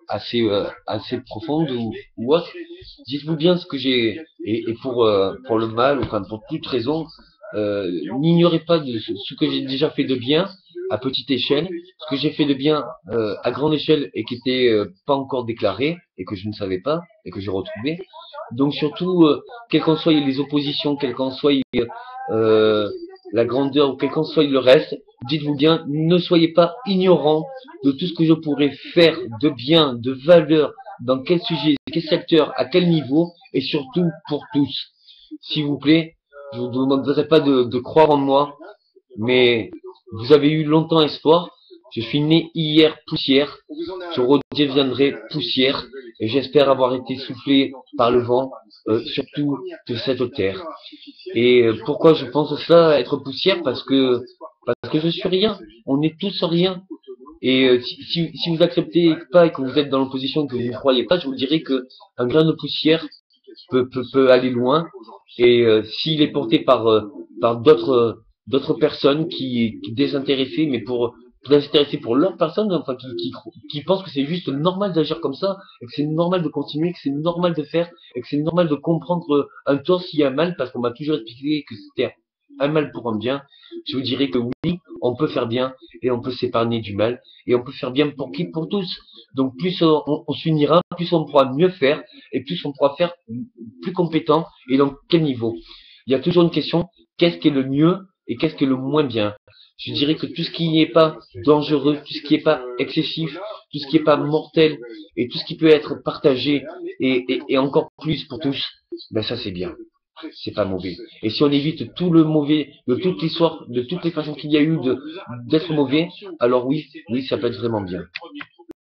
assez profonde ou autre, dites-vous bien ce que j'ai, et pour le mal, enfin pour toute raison, n'ignorez pas de ce que j'ai déjà fait de bien à petite échelle, ce que j'ai fait de bien à grande échelle et qui était pas encore déclaré et que je ne savais pas et que j'ai retrouvé. Donc surtout, quelles qu'en soient les oppositions, quelles qu'en soient euh, la grandeur ou quel qu'en soit le reste, dites-vous bien, ne soyez pas ignorants de tout ce que je pourrais faire de bien, de valeur, dans quel sujet, quel secteur, à quel niveau, et surtout pour tous. S'il vous plaît, je vous demanderai pas de croire en moi, mais vous avez eu longtemps espoir. Je suis né hier poussière, je redeviendrai poussière, et j'espère avoir été soufflé par le vent, surtout de cette terre. Et pourquoi je pense cela, être poussière? Parce que je suis rien. On est tous rien. Et si vous acceptez pas et que vous êtes dans l'opposition que vous ne croyez pas, je vous dirais que un grain de poussière peut aller loin. Et s'il est porté par d'autres personnes qui désintéressées, mais pour désintéressées pour leur personne, enfin qui pensent que c'est juste normal d'agir comme ça, et que c'est normal de continuer, que c'est normal de faire, et que c'est normal de comprendre un tort s'il y a un mal, parce qu'on m'a toujours expliqué que c'était un mal pour un bien. Je vous dirais que oui, on peut faire bien et on peut s'épargner du mal et on peut faire bien pour qui? Pour tous. Donc plus on s'unira, plus on pourra mieux faire et plus on pourra faire plus compétent et dans quel niveau. Il y a toujours une question, qu'est-ce qui est le mieux et qu'est-ce qui est le moins bien? Je dirais que tout ce qui n'est pas dangereux, tout ce qui n'est pas excessif, tout ce qui n'est pas mortel et tout ce qui peut être partagé et encore plus pour tous, ben ça c'est bien. C'est pas mauvais. Et si on évite tout le mauvais de toute l'histoire, de toutes les façons qu'il y a eu d'être mauvais, alors oui, ça peut être vraiment bien.